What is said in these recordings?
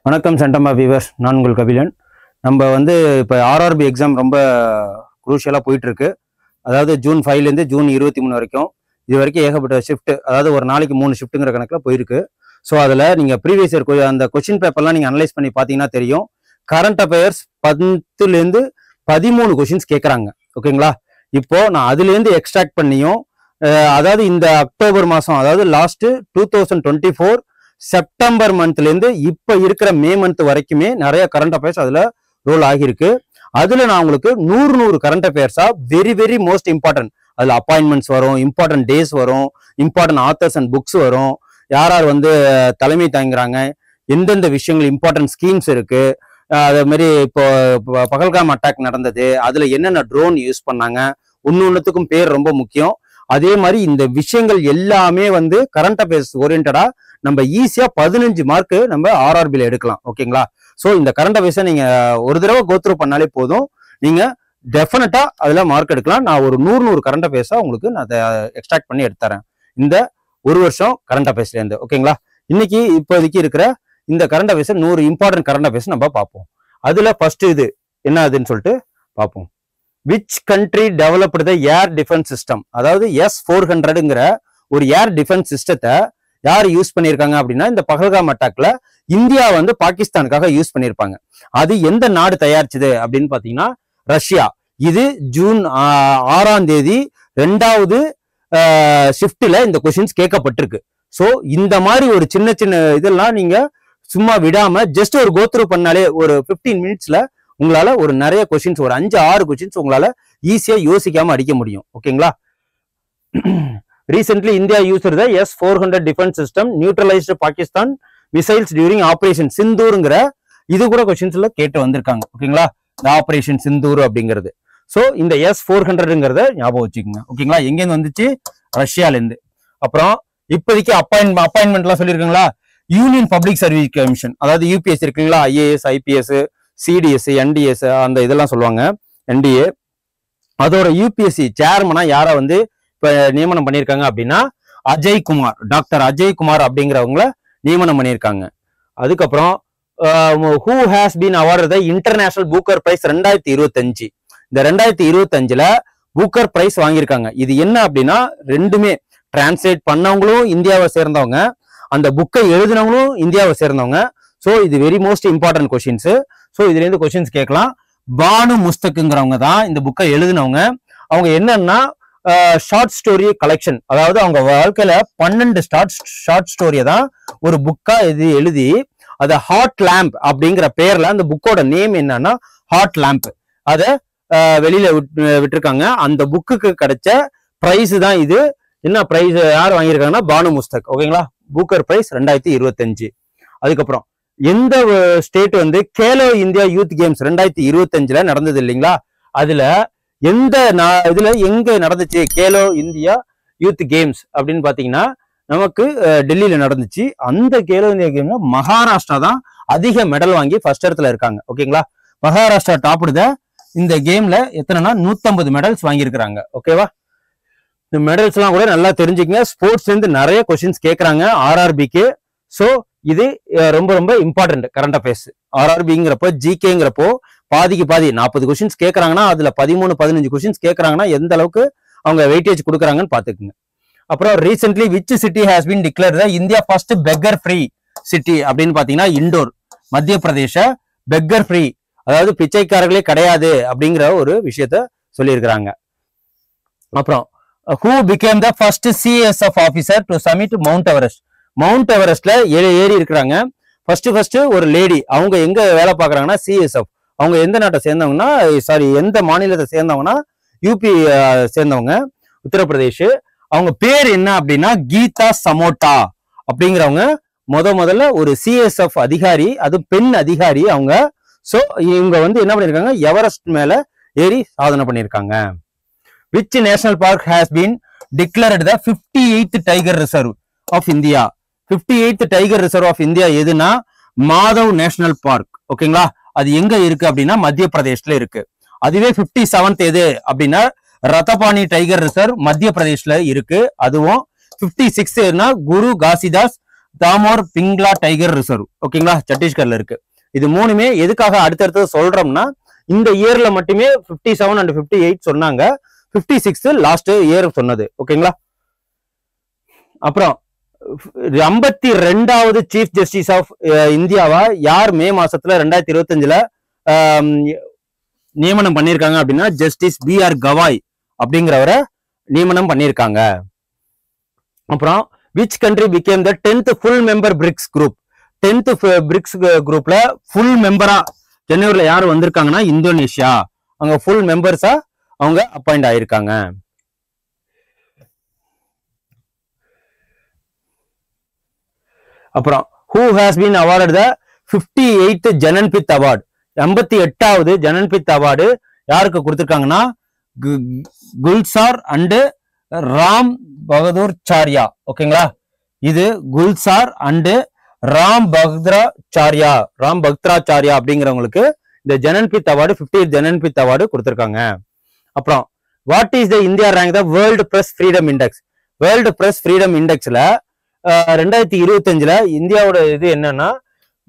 வணக்கம் சென்டமா வீவர்ஸ், நான் உங்கள் கபிலன். நம்ம இப்போ ஆர்ஆர்பி எக்ஸாம் ரொம்ப குரூஷியலாக போயிட்டு இருக்கு. அதாவது ஜூன் 5லேருந்து ஜூன் 23 வரைக்கும் இது வரைக்கும் ஏகப்பட்ட ஷிஃப்ட், அதாவது ஒரு நாளைக்கு 3 ஷிஃப்ட்டுங்கிற கணக்கில் போயிருக்கு. ஸோ அதில் நீங்கள் ப்ரீவியஸ் இயர் அந்த கொஸ்டின் பேப்பர்லாம் நீங்கள் அனலைஸ் பண்ணி பார்த்தீங்கன்னா தெரியும். கரண்ட் அஃபேர்ஸ் 10லேருந்து 13 கொஸ்டின்ஸ் கேட்குறாங்க. ஓகேங்களா? இப்போ நான் அதுலேருந்து எக்ஸ்ட்ராக்ட் பண்ணியும், அதாவது இந்த அக்டோபர் மாதம், அதாவது லாஸ்ட்டு 2024 செப்டம்பர் மந்த்லேருந்து இப்போ இருக்கிற மே மந்த் வரைக்குமே நிறைய கரண்ட் அஃபேர்ஸ் அதில் ரோல் ஆகியிருக்கு. அதில் நான் உங்களுக்கு 100 கரண்ட் அஃபேர்ஸாக வெரி வெரி மோஸ்ட் இம்பார்ட்டன்ட், அதில் அப்பாயின்மெண்ட்ஸ் வரும், இம்பார்ட்டன்ட் டேஸ் வரும், இம்பார்ட்டன்ட் ஆத்தர்ஸ் அண்ட் புக்ஸ் வரும், யார் யார் தலைமை தாங்குறாங்க, எந்தெந்த விஷயங்கள் இம்பார்ட்டன்ட் ஸ்கீம்ஸ் இருக்கு, அதே மாதிரி இப்போ பகல்காம் அட்டாக் நடந்தது, அதில் என்னென்ன ட்ரோன் யூஸ் பண்ணாங்க, ஒன்னொன்னுத்துக்கும் பேர் ரொம்ப முக்கியம். அதே மாதிரி இந்த விஷயங்கள் எல்லாமே கரண்ட் அஃபேர்ஸ் ஓரியன்டா நம்ம ஈஸியா 15 மார்க் நம்ம ஆர்ஆர்பில எடுக்கலாம். ஓகேங்களா? ஸோ இந்த கரண்ட் அஃபேர்ஸை நீங்க ஒரு தடவை கோத்ரூ பண்ணாலே போதும், நீங்க டெஃபினட்டா அதுல மார்க் எடுக்கலாம். நான் ஒரு 100 கரண்ட் அஃபேர்ஸா உங்களுக்கு நான் அதை எக்ஸ்ட்ராக்ட் பண்ணி எடுத்துறேன் இந்த ஒரு வருஷம் கரண்ட் அஃபேர்ஸ்ல இருந்து. ஓகேங்களா? இன்னைக்கு இப்போதைக்கு இருக்கிற இந்த current affairs 100 important current affairs நம்ம பார்ப்போம். அதுல ஃபர்ஸ்ட் இது என்ன ஆகுதுன்னு சொல்லிட்டு பார்ப்போம். Which country developed the air defence system? அதாவது S-400ங்கிற ஒரு ஏர் டிஃபென்ஸ் சிஸ்டத்தை யார் யூஸ் பண்ணியிருக்காங்க அப்படின்னா, இந்த பகல்காம் அட்டாக்ல இந்தியா பாகிஸ்தானுக்காக யூஸ் பண்ணியிருப்பாங்க. அது எந்த நாடு தயாரிச்சது அப்படின்னு பாத்தீங்கன்னா ரஷ்யா. இது ஜூன் 6ஆம் தேதி 2வது ஷிஃப்ட்ல இந்த கொஸ்டின்ஸ் கேட்கப்பட்டிருக்கு. ஸோ இந்த மாதிரி ஒரு சின்ன சின்ன இதெல்லாம் நீங்க சும்மா விடாம ஜஸ்ட் ஒரு கோத்ரூ பண்ணாலே ஒரு 15 மினிட்ஸ்ல உங்களால ஒரு நிறைய கொஸ்டின்ஸ், ஒரு 5-6 கொஸ்டின்ஸ் உங்களால ஈஸியா யோசிக்காம அடிக்க முடியும். ஓகேங்களா? Recently, India used the S-400 defense system neutralized Pakistan missiles during Operation Sindoorங்கிற இது கூட கொஸ்டின்ஸ்ல கேட்டு வந்திருக்காங்க. ஓகேங்களா? இந்த ஆபரேஷன் சிந்தூர் அப்படிங்கிறது. ஸோ இந்த S-400ங்கிறத ஞாபகம் வச்சுக்கோங்க. ஓகேங்களா? எங்கேருந்து வந்துச்சு? ரஷ்யாலேருந்து. அப்புறம் இப்போதைக்கு அப்பாயின்மெண்ட்லாம் சொல்லியிருக்காங்களா? யூனியன் பப்ளிக் சர்வீஸ் கமிஷன், அதாவது யூபிஎஸ் இருக்குங்களா, IAS, IPS, CDS, NDS அந்த இதெல்லாம் சொல்லுவாங்க, NDA. அதோட யூபிஎஸ்சி சேர்மனா யாரா இப்ப நியமனம் பண்ணியிருக்காங்க அப்படின்னா அஜய் குமார், டாக்டர் அஜய் குமார் அப்படிங்கிறவங்கள நியமனம் பண்ணியிருக்காங்க. அதுக்கப்புறம் who has been awarded the International Booker Prize 2025. இந்த 2025ல பூக்கர் பிரைஸ் வாங்கியிருக்காங்க. இது என்ன அப்படின்னா, ரெண்டுமே டிரான்ஸ்லேட் பண்ணவங்களும் இந்தியாவை சேர்ந்தவங்க, அந்த புக்கை எழுதினவங்களும் இந்தியாவை சேர்ந்தவங்க. ஸோ இது very most important questions. So இதுல இருந்து கொஸ்டின்ஸ் கேட்கலாம். பானு முஸ்தக்குங்கிறவங்க தான் இந்த புக்கை எழுதினவங்க. அவங்க என்னன்னா ஷார்ட் ஸ்டோரி கலெக்ஷன், அதாவது அவங்க வாழ்க்கையில 12 ஷார்ட் ஸ்டோரியை தான் ஒரு புக்கா எழுதி அதை ஹாட் லேம்ப் அப்படிங்கிற பேர்ல, அந்த புக்கோட நேம் என்னன்னா ஹாட் லேம்ப், அதை வெளியில விட்டுருக்காங்க. அந்த புக்குக்கு கிடைச்ச பிரைஸ் தான் இது. என்ன பிரைஸ் யார் வாங்கியிருக்காங்கன்னா பானு முஸ்தக். ஓகேங்களா? Booker Prize 2025. அதுக்கப்புறம் எந்த state Khelo India youth games 2025ல நடந்தது இல்லைங்களா, அதுல எந்த இதுல எங்க நடந்துச்சு கேலோ இந்தியா யூத் கேம்ஸ் அப்படின்னு பாத்தீங்கன்னா நமக்கு டெல்லியில நடந்துச்சு. அந்த கேலோ இந்தியா கேம்ல மகாராஷ்டிரா தான் அதிக மெடல் வாங்கி ஃபர்ஸ்ட் இடத்துல இருக்காங்க. ஓகேங்களா? மகாராஷ்டிரா டாப்டுத இந்த கேம்ல எத்தனைனா 150 மெடல்ஸ் வாங்கியிருக்கிறாங்க. ஓகேவா? இந்த மெடல்ஸ் எல்லாம் கூட நல்லா தெரிஞ்சுக்கங்க. ஸ்போர்ட்ஸ்ல இருந்து நிறைய கொஸ்டின்ஸ் கேட்கறாங்க ஆர்ஆர்பிக்கு. ஸோ இது ரொம்ப ரொம்ப இம்பார்ட்டன்ட் கரண்ட் அஃபேர்ஸ். ஆர்ஆர்பிங்கிறப்போ ஜிகேங்கிறப்போ பாதிக்கு பாதி 40 கொஸ்டின்ஸ் கேட்கறாங்கன்னா அதுல 13-15 கொஸ்டின்ஸ் கேட்கறாங்கன்னா எந்த அளவுக்கு அவங்க வெயிட்டேஜ் கொடுக்குறாங்கன்னு பாத்துக்குங்க. அப்புறம் recently which city has been declared India first beggar free city அப்படின்னு பாத்தீங்கன்னா இண்டோர், மத்திய பிரதேச பெக்கர் ஃப்ரீ, அதாவது பிச்சைக்காரர்களே கிடையாது அப்படிங்கிற ஒரு விஷயத்த சொல்லியிருக்கிறாங்க. அப்புறம் who became the first CSF officer to summit Mount Everest? Mount எவரெஸ்ட்ல ஏறி இருக்கிறாங்க ஃபர்ஸ்ட் ஒரு லேடி. அவங்க எங்க வேலை பார்க்கறாங்கன்னா CSF. அவங்க எந்த நாட்டை சேர்ந்தவங்கன்னா, எந்த மாநிலத்தை சேர்ந்தவங்கன்னா யூபி சேர்ந்தவங்க, உத்தரப்பிரதேஷ். அவங்க பேர் என்ன அப்படின்னா கீதா சமோட்டா அப்படிங்கிறவங்க முதல்ல ஒரு CSF அதிகாரி, அது பெண் அதிகாரி அவங்க. ஸோ இவங்க என்ன பண்ணிருக்காங்க, எவரெஸ்ட் மேல ஏறி சாதனை பண்ணியிருக்காங்க. Which national park has been declared the 58th tiger reserve of India? 58th tiger reserve of India எதுனா மாதவ் நேஷனல் பார்க். ஓகேங்களா? அது எங்க இருக்கு அப்படின்னா மத்திய பிரதேஷ்ல இருக்கு. அதுவே 57th எது அப்படின்னா ரத்தபாணி டைகர் ரிசர்வ் மத்திய பிரதேஷ்ல இருக்கு. அதுவும் 56th குரு காசிதாஸ் தாமோர் பிங்லா டைகர் ரிசர்வ். ஓகேங்களா, சத்தீஸ்கர்ல இருக்கு. இது மூணுமே எதுக்காக அடுத்தடுத்தது சொல்றோம்னா, இந்த இயர்ல மட்டுமே 57 and 58 சொன்னாங்க. 56 லாஸ்ட் இயர் சொன்னது. ஓகேங்களா. அப்புறம் 52வது சீஃப் ஜஸ்டிஸ் ஆஃப் இந்தியாவா யார் மே மாசத்துல 2025ல நியமனம் பண்ணியிருக்காங்க அப்படின்னா, ஜஸ்டிஸ் B.R. கவாய் அப்படிங்கிறவரை நியமனம் பண்ணியிருக்காங்க. அப்புறம் which country became the 10th full member BRICS group. 10th BRICS குரூப்ல ஃபுல் மெம்பரா ஜனவரில யார் வந்திருக்காங்கன்னா இந்தோனேஷியா. அங்க ஃபுல் மெம்பர்ஸா அவங்க அப்பாயிண்ட் ஆயிருக்காங்க. அப்புறம் who has been awarded the 58th Jnanpith award. 58வது ஜனன்பித் அவார்டு யாருக்கு கொடுத்திருக்காங்கன்னா Gulzar and Rambhadracharya. ஓகேங்களா, இது குல்சார் அண்ட் ராம் பக்த்ராச்சாரியா அப்படிங்கிறவங்களுக்கு இந்த ஜனன்பித் அவார்டு 50th ஜனன்பித் அவார்டு கொடுத்திருக்காங்க. அப்புறம் what is the India rank the world press freedom index. World press freedom இண்டெக்ஸ்ல 2025ல இந்தியாவோட இது என்னன்னா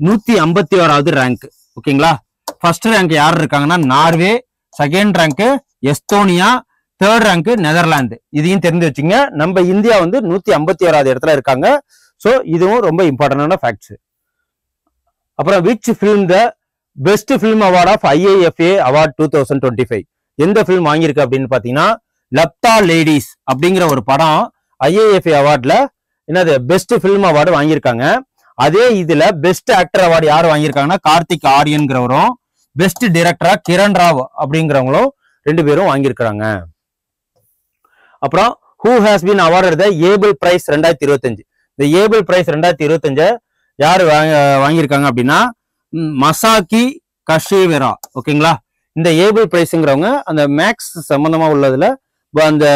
151வது ரேங்க். ஓகேங்களா, ஃபர்ஸ்ட் ரேங்க் யார் இருக்காங்கன்னா Norway, second rank Estonia, third rank Netherlands. இதையும் தெரிஞ்சு வச்சுங்க. நம்ம இந்தியா வந்து 151வது இடத்துல இருக்காங்க. ஸோ இதுவும் ரொம்ப இம்பார்ட்டன்டான ஃபேக்ட்ஸ். அப்புறம் which film the best film award of IIFA award 2025. எந்த ஃபிலிம் வாங்கியிருக்கு அப்படின்னு பாத்தீங்கன்னா லப்தா லேடிஸ் அப்படிங்கிற ஒரு படம் IIFA அவார்ட்ல என்னது பெஸ்ட் ஃபிலிம் அவார்டு வாங்கியிருக்காங்க. அதே இதுல பெஸ்ட் ஆக்டர் அவார்டு யார் வாங்கியிருக்காங்கன்னா கார்த்திக் ஆரியன்கிறவரும், பெஸ்ட் டைரக்டரா கிரண் ராவ் அப்படிங்கிறவங்களும் 2 பேரும் வாங்கியிருக்கிறாங்க. அப்புறம் who has been awarded the Abel prize 2025. இந்த ஏபிள் பிரைஸ் 2025 யார் வாங்கியிருக்காங்க அப்படின்னா மசாக்கி கஷேவரா. ஓகேங்களா, இந்த ஏபிள் பிரைஸ்ங்கிறவங்க அந்த மேக்ஸ் சம்பந்தமா உள்ளதுல அந்த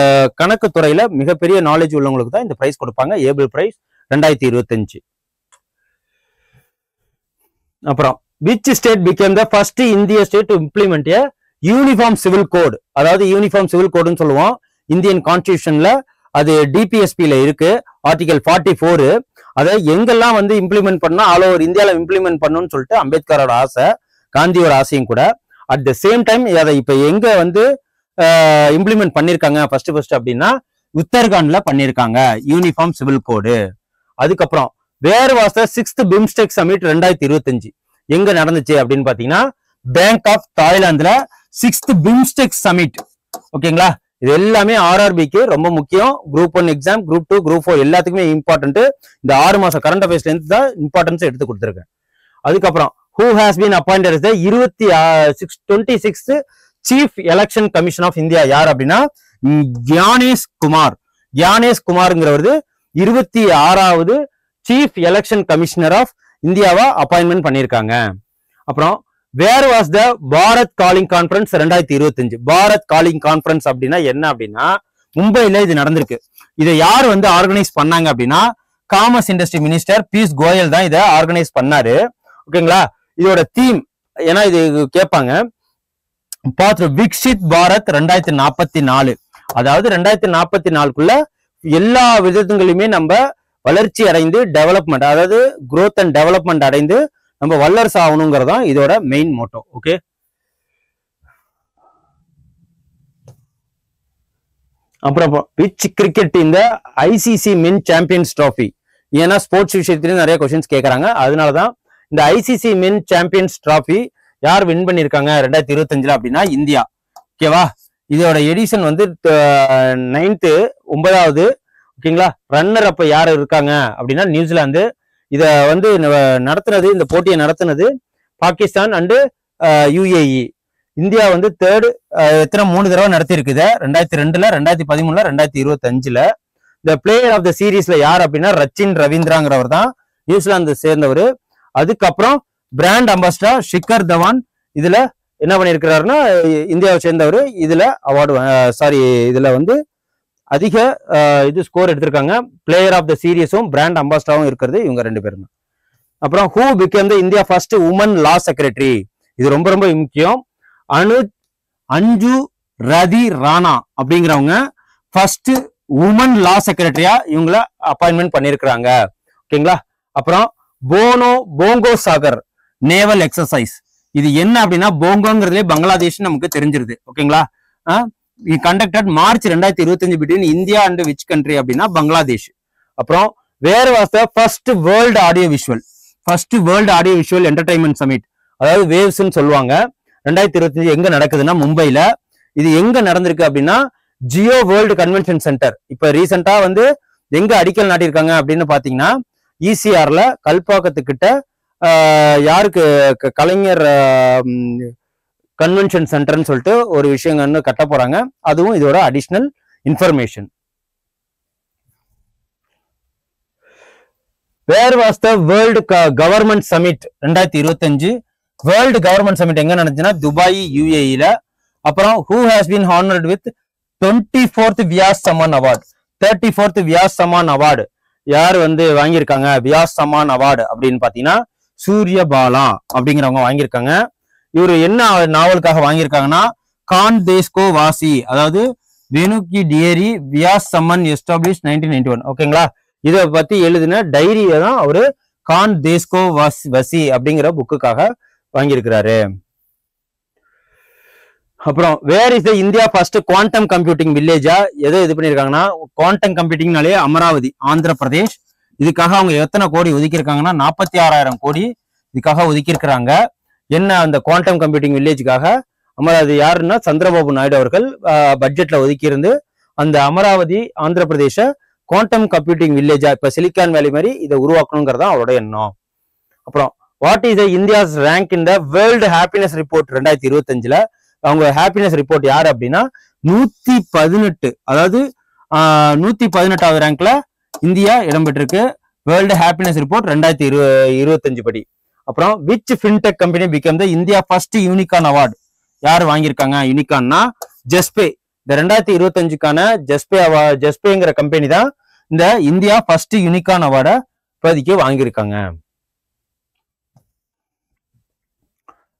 கணக்கு துறையில மிகப்பெரிய நாலேஜ் உள்ளவங்களுக்கு தான் இந்த பிரைஸ் கொடுப்பாங்க, ஏபிள் பிரைஸ் 2025. அப்புறம் which state became the first Indian state to implement a uniform civil code. அதாவது யூனிஃபார்ம் சிவில் கோடுன்னு சொல்லுவோம். இந்தியன் கான்ஸ்டிடியூஷன்ல அது DPSP-ல இருக்கு, ஆர்டிகல் 44. அதை எங்கெல்லாம் வந்து இம்ப்ளிமெண்ட் பண்ணா ஆல் ஓவர் இந்தியாவில் இம்ப்ளிமெண்ட் பண்ணணும்னு சொல்லிட்டு அம்பேத்கரோட ஆசை, காந்தியோட ஆசையும் கூட. அட் த சேம் டைம் அதை இப்ப எங்க வந்து இம்ப்ளிமெண்ட் பண்ணிருக்காங்க ஃபர்ஸ்ட் அப்படின்னா உத்தரகாண்ட்ல பண்ணிருக்காங்க யூனிஃபார்ம் சிவில் கோடு. அதுக்கப்புறம் where was the 6th BIMSTEC summit 2025 எங்க நடந்துச்சு அப்படின்னு பாத்தீங்கன்னா பேங்க் ஆஃப் தாய்லாந்துல 6th பிம்ஸ்டெக் சமிட். ஓகேங்களா, இது எல்லாமே RRBக்கு ரொம்ப முக்கியம். குரூப் 1 எக்ஸாம், குரூப் 2, குரூப் 4 எல்லாத்துக்குமே இம்பார்ட்டன்ட். இந்த 6 மாசம் கரண்ட் அஃபேர்ஸ்ல இருந்து தான் இம்பார்ட்டன்ஸ் எடுத்து கொடுத்துருக்கேன். அதுக்கப்புறம் who has been appointed as the 26th chief election commission of India யார் அப்படின்னா கியானேஷ் குமார்ங்கிறவர் 26வது சீஃப் எலெக்ஷன் கமிஷனர் ஆஃப் இந்தியாவா அப்பாயின்மெண்ட் பண்ணியிருக்காங்க. அப்புறம் where was the Bharat calling conference 2025. Bharat calling conference அப்படின்னா என்ன அப்படின்னா மும்பைல இது நடந்திருக்கு. இதை யார் வந்து ஆர்கனைஸ் பண்ணாங்க அப்படின்னா commerce industry minister Piyush Goyal தான் இதை ஆர்கனைஸ் பண்ணாரு. ஓகேங்களா, இதோட தீம் ஏன்னா இது கேட்பாங்க விக்ஷித் பாரத் 2044. அதாவது 2044க்குள்ள எல்லா விதத்துலையுமே நம்ம வளர்ச்சி அடைந்து டெவலப்மெண்ட், அதாவது growth அண்ட் டெவலப்மெண்ட் அடைந்து நம்ம வல்லரசு ஆகணுங்கிறதான் இதோட மெயின் மோட்டோ. ஓகே, அப்புறம் விச் கிரிக்கெட் இந்த ICC மென் சாம்பியன்ஸ் ட்ராஃபி. ஏன்னா ஸ்போர்ட்ஸ் விஷயத்திலயும் நிறைய கொஸ்டின்ஸ் கேட்கறாங்க. அதனாலதான் இந்த ICC மென் சாம்பியன்ஸ் ட்ராஃபி யார் வின் பண்ணிருக்காங்க 2025 அப்படின்னா இந்தியா. ஓகேவா, இதோட எடிஷன் வந்து 9வது. ஓகேங்களா, ரன்னர் அப்ப யார் இருக்காங்க அப்படின்னா நியூசிலாந்து. இத வந்து நடத்துனது, இந்த போட்டியை நடத்துனது பாகிஸ்தான் அண்டு UAE. இந்தியா வந்து தேர்டு எத்தனை 3 தடவை நடத்தி இருக்குது. 2002ல, 2013ல, 2025ல. இந்த பிளேயர் ஆஃப் த சீரீஸ்ல யார் அப்படின்னா ரச்சின் ரவீந்திராங்கிறவர் தான், நியூசிலாந்து சேர்ந்தவர். அதுக்கப்புறம் பிராண்ட் அம்பாசிடர் ஷிகர் தவான் இதுல என்ன பண்ணிருக்கிறாருன்னா இந்தியாவை சேர்ந்தவர். இதுல அவார்டு இதுல வந்து அதிக இது ஸ்கோர் எடுத்திருக்காங்க. பிளேயர் ஆஃப் த சீரீஸும் பிராண்ட் அம்பாசிடரும் இருக்கிறது இவங்க 2 பேரும் தான். அப்புறம் who became the India first woman law secretary. இது ரொம்ப ரொம்ப முக்கியம். அஞ்சு ரதி ராணா அப்படிங்கிறவங்க ஃபர்ஸ்ட் உமன் லா செக்ரட்டரியா இவங்கள அப்பாயின்மெண்ட் பண்ணிருக்கிறாங்க. ஓகேங்களா, அப்புறம் போங்கோ சாகர் நேவல் எக்ஸசைஸ். இது என்ன அப்படின்னா போங்கோங்கிறதுலே பங்களாதேஷ் நமக்கு தெரிஞ்சிருது. ஓகேங்களா? Conducted March 2025 between India and which country அப்படின்னா பங்களாதேஷ். அப்புறம் where was the first world audio visual entertainment summit, அதாவது வேவ்ஸ்ன்னு சொல்லுவாங்க. 2025 எங்க நடக்குதுன்னா மும்பைல. இது எங்க நடந்திருக்கு அப்படின்னா ஜியோ வேர்ல்டு கன்வென்ஷன் சென்டர். இப்ப ரீசெண்டா வந்து எங்க அடிக்கல் நாட்டியிருக்காங்க அப்படின்னு பாத்தீங்கன்னா இசிஆர்ல கல்பாக்கத்துக்கிட்ட யாருக்கு கலைஞர் கன்வென்ஷன் சென்டர்னு சொல்லிட்டு ஒரு விஷயங்கன்னு கட்ட போறாங்க. அதுவும் இதோட additional information. Where was the world government summit 2025? World government summit எங்க நடந்துச்சுன்னா துபாய் யுஏஇல. அப்புறம் who has been honoured with 24th Vyas Samman award. 34th Vyas Samman award யார் வந்து வாங்கியிருக்காங்க? வியாஸ் சமான் அவார்டு அப்படின்னு பாத்தீங்கன்னா சூரியபாலா அப்படிங்கிறவங்க வாங்கியிருக்காங்க. இவர் என்ன நாவலுக்காக வாங்கியிருக்காங்கன்னா கான் தேஸ்கோ வாசி, அதாவது வெனுக்கி டியரி வியாஸ் சம்மன் எஸ்டாப்ளிஷ் 1991. ஓகேங்களா? இதை பத்தி எழுதின டைரியை தான் அவரு கான் தேஸ்கோ வசி அப்படிங்கிற புக்குக்காக வாங்கியிருக்கிறாரு. அப்புறம் where is the India first quantum computing வில்லேஜா எதை இது பண்ணியிருக்காங்கன்னா குவாண்டம் கம்ப்யூட்டிங்னாலே அமராவதி ஆந்திர பிரதேஷ். இதுக்காக அவங்க எத்தனை கோடி ஒதுக்கியிருக்காங்கன்னா 46,000 கோடி இதுக்காக ஒதுக்கியிருக்கிறாங்க. என்ன அந்த குவாண்டம் கம்ப்யூட்டிங் வில்லேஜுக்காக அமராவதி யாருன்னா சந்திரபாபு நாயுடு அவர்கள் பட்ஜெட்ல ஒதுக்கி இருந்து அந்த அமராவதி ஆந்திர பிரதேச குவாண்டம் கம்ப்யூட்டிங் வில்லேஜா இப்ப சிலிக்கான் வேலி மாதிரி இதை உருவாக்கணுங்கிறதா அவரோட எண்ணம். அப்புறம் what is the India's rank in the world happiness report 2025ல? அவங்க ஹாப்பினஸ் ரிப்போர்ட் யாரு அப்படின்னா 118, அதாவது 118வது ரேங்க்ல இந்தியா இடம்பெற்றிருக்கு வேர்ல்டு ஹாப்பினஸ் ரிப்போர்ட் 2025 படி. அப்புறம் which fintech company become the India first unicorn award? யார் வாங்கியிருக்காங்க யூனிகான்னா? ஜெஸ்பே. இந்த 2025க்கான ஜெஸ்பேங்கிற கம்பெனி தான் இந்த இந்தியா ஃபர்ஸ்ட் யூனிகான் அவார்டை இப்போதைக்கு வாங்கியிருக்காங்க.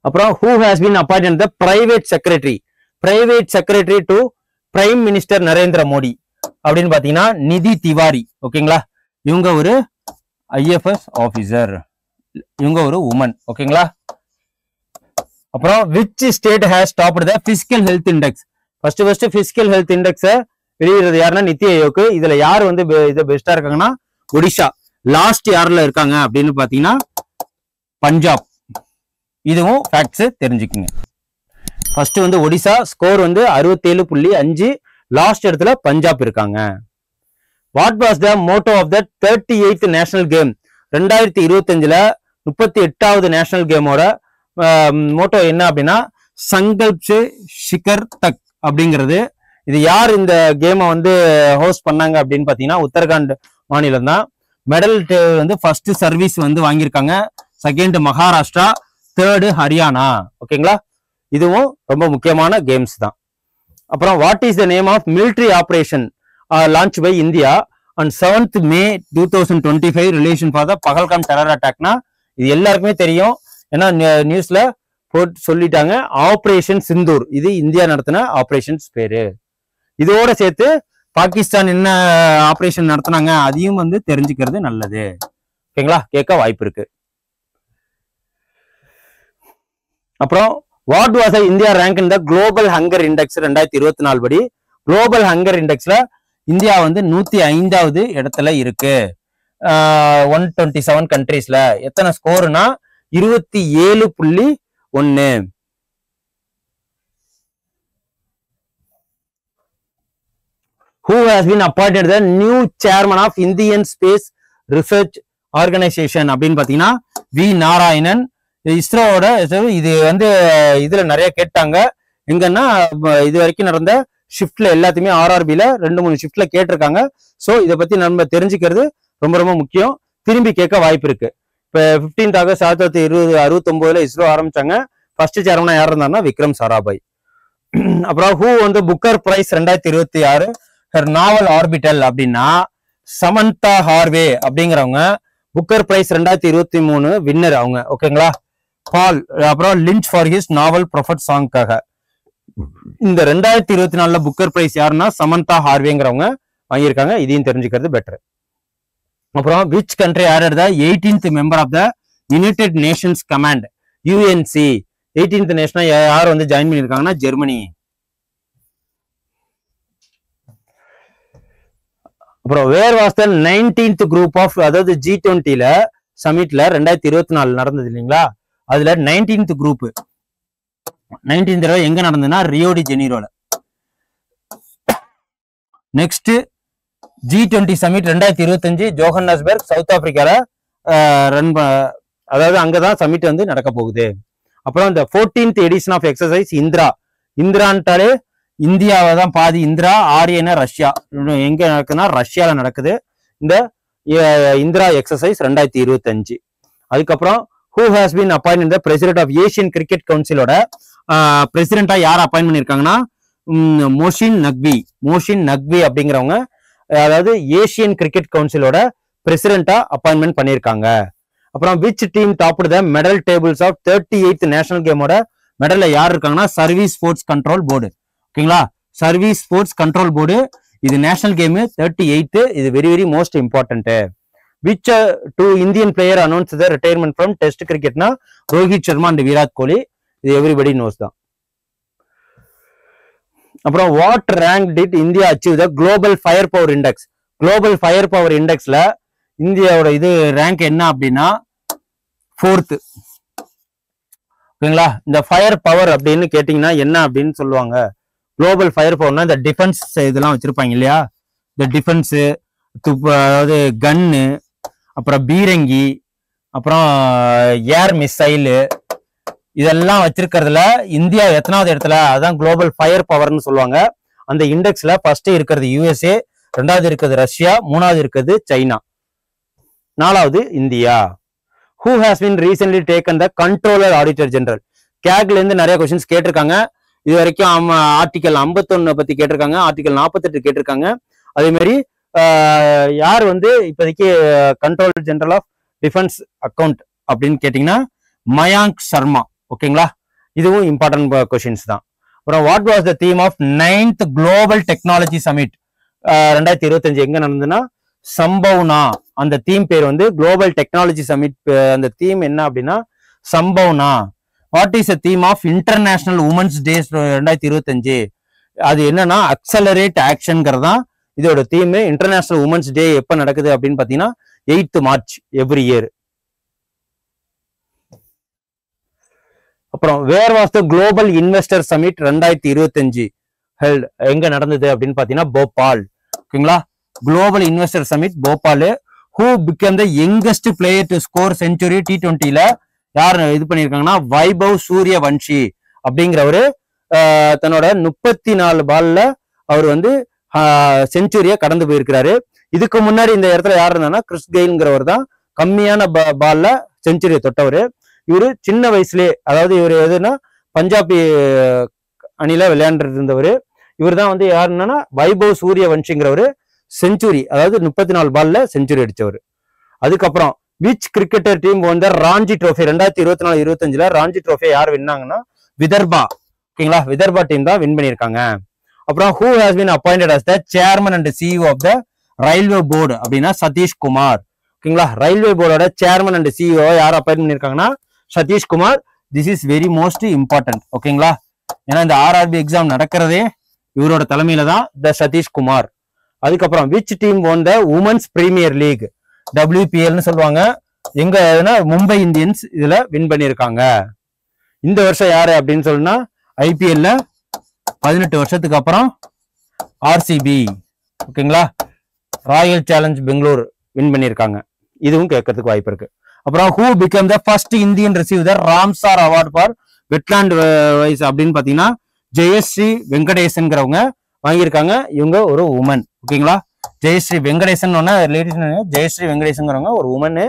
அப்புறம் who has been appointed the private secretary to prime minister Narendra Modi அப்படின்னு பாத்தீங்கன்னா நிதி திவாரி. ஓகேங்களா? இவங்க ஒரு ஐஎஃப்எஸ் ஆபீசர், இவங்க ஒரு உமன். ஓகேங்களா? அப்புறம் which state has topped the physical health index? First physical health இண்டெக்ஸை வெளியிடுறது யாருன்னா நித்தி ஆயோக். இதுல யார் வந்து இது பெஸ்டா இருக்காங்கன்னா ஒடிஷா. லாஸ்ட் யார்ல இருக்காங்க அப்படின்னு பாத்தீங்கன்னா பஞ்சாப். இதுவும் ஃபேக்ட்ஸ் தெரிஞ்சுக்குங்க. ஃபர்ஸ்ட் வந்து ஒடிசா, ஸ்கோர் வந்து 67.5, லாஸ்ட் இடத்துல பஞ்சாப் இருக்காங்க. What was the motto of the 38th national game? 2025ல 38வது நேஷனல் கேமோட மோட்டோ என்ன அப்படின்னா சங்கல்ப் சே ஷிகர் தக் அப்படிங்கிறது. இது யார் இந்த கேமை வந்து ஹோஸ்ட் பண்ணாங்க அப்படின்னு பாத்தீங்கன்னா உத்தரகாண்ட் மாநிலம் தான். மெடல் வந்து ஃபர்ஸ்ட் சர்வீஸ் வந்து வாங்கியிருக்காங்க, செகண்ட் மகாராஷ்டிரா, தேர்டு ஹரியானா. ஓகேங்களா? இதுவும் ரொம்ப முக்கியமான கேம்ஸ் தான். அப்புறம் what is the name of military operation launch by India on 7th May 2025 relation for the Pahalgam terror அட்டாக்னா இது எல்லாருக்குமே தெரியும். ஏன்னா நியூஸ்ல போட்டு சொல்லிட்டாங்க. ஆபரேஷன் சிந்தூர், இது இந்தியா நடத்தின ஆபரேஷன்ஸ் பேரு. இதோட சேர்த்து பாகிஸ்தான் என்ன ஆபரேஷன் நடத்தினாங்க அதையும் வந்து தெரிஞ்சுக்கிறது நல்லது. ஓகேங்களா? கேட்க வாய்ப்பு இருக்கு. அப்புறம் what was India rank in the global hunger index 2024 படி? குளோபல் ஹங்கர் இண்டெக்ஸ்ல இந்தியா வந்து 105வது இடத்துல இருக்கு. 127 கண்ட்ரீஸ்ல எத்தனை ஸ்கோர்னா 27.1. Who has been appointed the new chairman of Indian Space Research Organization அப்படின்னு பாத்தீங்கன்னா வி நாராயணன். இஸ்ரோவோட இது வந்து இதுல நிறைய கேட்டாங்க. எங்கன்னா இது வரைக்கும் நடந்த ஷிஃப்ட்ல எல்லாத்தையுமே ஆர்ஆர்பில 2-3 ஷிஃப்ட்ல கேட்டிருக்காங்க. ஸோ இதை பத்தி நம்ம தெரிஞ்சுக்கிறது ரொம்ப ரொம்ப முக்கியம். திரும்பி கேட்க வாய்ப்பு இருக்கு. இப்ப 15th ஆகஸ்ட் 1969ல இஸ்ரோ ஆரம்பிச்சாங்க. ஃபர்ஸ்ட் சேர்மனா யார் இருந்தாருன்னா விக்ரம் சாராபாய். அப்புறம் ஹூ வந்து புக்கர் பிரைஸ் 2026 நாவல் ஆர்பிட்டல் அப்படின்னா சமந்தா ஹார்வே அப்படிங்கிறவங்க புக்கர் பிரைஸ் 2023 வின்னர் அவங்க. ஓகேங்களா? பால் அப்புறம் lynch for his novel prophet சாங்காக. இந்த 2024 புக்கர் பிரைஸ் யாருன்னா சமந்தா ஹார்வேங்கிறவங்க வாங்கியிருக்காங்க. இதையும் தெரிஞ்சுக்கிறது பெட்டர். அப்புறம் which country added the 18th member of the United Nations Command UNC 18th நேஷனா யார் வந்து ஜாயின் பண்ணிருக்காங்கன்னா ஜெர்மனி. அப்புறம் where was the 19th group of, அதாவது G20ல சமிட்ல 2024 நடந்தது இல்லைங்களா, அதுல 19th குரூப் 19th தடவை எங்க நடந்ததுன்னா ரியோ டி ஜெனீரோல. Next G20 summit 2025 Johannesburg south ஆப்பிரிக்கால அதாவது அங்கதான் சமிட் வந்து நடக்க போகுது. அப்புறம் இந்த 14th எடிஷன் ஆஃப் எக்ஸசைஸ் இந்திரான்ட்டாலே இந்தியாவை தான் பாதி, இந்திரா ஆரியன ரஷ்யா, எங்க நடக்குதுன்னா ரஷ்யால நடக்குது இந்த இந்திரா எக்ஸசைஸ் 2025. அதுக்கப்புறம் who has been appoint the president of Asian cricket கவுன்சிலோட பிரசிடென்டா யார் அப்பாயின்ட் பண்ணிருக்காங்கன்னா மோஷின் நக்வி அப்படிங்கிறவங்க, அதாவது ஏசியன் கிரிக்கெட் கவுன்சிலோட பிரசிடென்டா அப்பாயின்மெண்ட் பண்ணியிருக்காங்க. அப்புறம் which team topped the medal tables of 38th national கேமோட மெடல்ல யார் இருக்காங்கன்னா சர்வீஸ் ஸ்போர்ட்ஸ் கண்ட்ரோல் போர்டு. ஓகேங்களா, சர்வீஸ் ஸ்போர்ட்ஸ் கண்ட்ரோல் போர்டு, இது நேஷனல் கேம் 38th, இது very very most important. Which two Indian player announce the retirement from test கிரிக்கெட்னா Rohit Sharma and Virat Kohli, இது everybody knows தான். அப்புறம் what rank did India achieve the global fire power index, global fire power இண்டெக்ஸ்ல இந்தியாவோட இது rank என்ன அப்படின்னா 4th. ஓகேங்களா, இந்த ஃபயர் பவர் அப்படின்னு கேட்டீங்கன்னா என்ன அப்படின்னு சொல்லுவாங்க, குளோபல் ஃபயர் பவர்னா இந்த டிஃபென்ஸ் இதெல்லாம் வச்சிருப்பாங்க இல்லையா, இந்த டிஃபென்ஸ் அதாவது கன்னு, அப்புறம் பீரங்கி, அப்புறம் ஏர் மிசைலு, இதெல்லாம் வச்சிருக்கிறதுல இந்தியா எத்தனாவது இடத்துல, அதான் குளோபல் ஃபயர் பவர்னு சொல்லுவாங்க. அந்த இண்டெக்ஸ்ல ஃபர்ஸ்ட் இருக்கிறது USA, 2வது இருக்கிறது ரஷ்யா, 3வது இருக்கிறது சைனா, 4வது India. Who has been recently taken the controller auditor general, கேக்ல இருந்து நிறைய கொஸ்டின்ஸ் கேட்டிருக்காங்க. இது வரைக்கும் ஆர்டிகல் 51 பத்தி கேட்டிருக்காங்க, ஆர்டிகல் 48 கேட்டிருக்காங்க. அதே மாதிரி யார் வந்து இப்போதைக்கு controller general of defence account அப்படின்னு கேட்டீங்கன்னா மயாங்க் சர்மா. ஓகேங்களா, இதுவும் இம்பார்ட்டன்ட் கொஸ்டின்ஸ் தான். அப்புறம் what was the theme of 9th global technology summit 2025 எங்க நடந்ததுன்னா சம்பவுனா, அந்த தீம் பேர் வந்து குளோபல் டெக்னாலஜி சமிட், அந்த தீம் என்ன அப்படின்னா சம்பவுனா. What is the theme of international women's days 2025, அது என்னன்னா அக்சலரேட் ஆக்ஷன்ங்கிறது தான் இதோட தீம். இன்டர்நேஷனல் உமன்ஸ் டே எப்ப நடக்குது அப்படின்னு பாத்தீங்கன்னா 8th மார்ச் எவ்ரி இயர். அப்புறம் where was the global investor summit 2025 held, எங்க நடந்தது அப்படின்னு பாத்தீங்கன்னா போபால். ஓகேங்களா, global investor summit Bhopal. Who become the youngest player to score century T20ல யார் இது பண்ணிருக்காங்கன்னா வைபவ் சூரியவன்ஷி அப்படிங்கிறவரு தன்னோட 34 பால்ல அவர் வந்து செஞ்சுரியை கடந்து போயிருக்கிறாரு. இதுக்கு முன்னாடி இந்த இடத்துல யார் இருந்தாங்கன்னா கிறிஸ் கெயில்ங்கிறவர் தான் கம்மியான பால்ல செஞ்சுரியை தொட்டவர். இவரு சின்ன வயசுலயே, அதாவது இவர் எதுனா பஞ்சாபி அணில விளையாண்டு இருந்தவர். இவர் தான் வந்து யாருன்னா வைபவ் சூரியவன்ஷிங்கிறவரு செஞ்சுரி, அதாவது 34 பால்ல செஞ்சுரி அடிச்சவர். அதுக்கப்புறம் விச் கிரிக்கெட்டர் டீம் வந்து ராஞ்சி ட்ரோஃபி 2024-25ல ராஞ்சி ட்ரோஃபி யார் வின்னாங்கன்னா விதர்பா. ஓகேங்களா, விதர்பா டீம் தான் வின் பண்ணியிருக்காங்க. அப்புறம் who has been appointed as the chairman and CEO of the railway board அப்படின்னா சதீஷ் குமார். ஓகேங்களா, ரயில்வே போர்டோட சேர்மன் அண்ட் CEO யார் அப்பாயிண்ட் பண்ணியிருக்காங்கன்னா Satish Kumar. This is very most important. ஓகேங்களா, ஏன்னா இந்த RRB எக்ஸாம் நடக்கிறதே இவரோட தலைமையில தான், த சதீஷ் குமார். அதுக்கப்புறம் which team won the women's premier league WPLன்னு சொல்லுவாங்க, எங்க மும்பை இந்தியன்ஸ் இதுல வின் பண்ணியிருக்காங்க. இந்த வருஷம் யாரு அப்படின்னு சொன்னா IPLல 18 வருஷத்துக்கு அப்புறம் RCB. ஓகேங்களா, ராயல் சேலஞ்ச் பெங்களூர் வின் பண்ணியிருக்காங்க. இதுவும் கேட்கறதுக்கு வாய்ப்பு இருக்கு. அப்புறம் who become the first Indian receive the Ramsar award for wetland wise அப்படின்னு பாத்தீங்கன்னா ஜெயஸ்ரீ வெங்கடேசன்கிறவங்க வாங்கியிருக்காங்க. இவங்க ஒரு உமன். ஓகேங்களா, ஜெயஸ்ரீ வெங்கடேசன் ஜெயஸ்ரீ வெங்கடேசன்கிறவங்க ஒரு உமன்.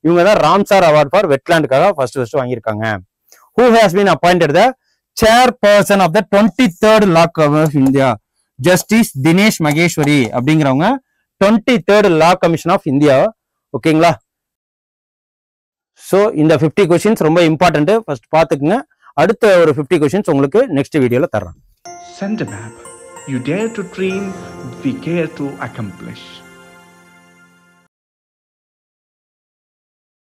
இவங்க தான் ராம்சார் அவார்ட் ஃபார் வெட்லாண்டுக்காக ஃபர்ஸ்ட் வாங்கியிருக்காங்க. Who has been appointed the chairperson of the 23rd law of India justice Dinesh Maheshwari அப்படிங்கிறவங்க 23rd law commission of India. ஓகேங்களா, சோ இந்த 50 கொஸ்டின்ஸ் ரொம்ப இம்பார்ட்டன்ட், ஃபர்ஸ்ட் பாத்துக்குங்க. அடுத்த ஒரு 50 கொஸ்டின்ஸ் உங்களுக்கு நெக்ஸ்ட் வீடியோல தர்றேன். Send a map. You dare to dream, we care to accomplish.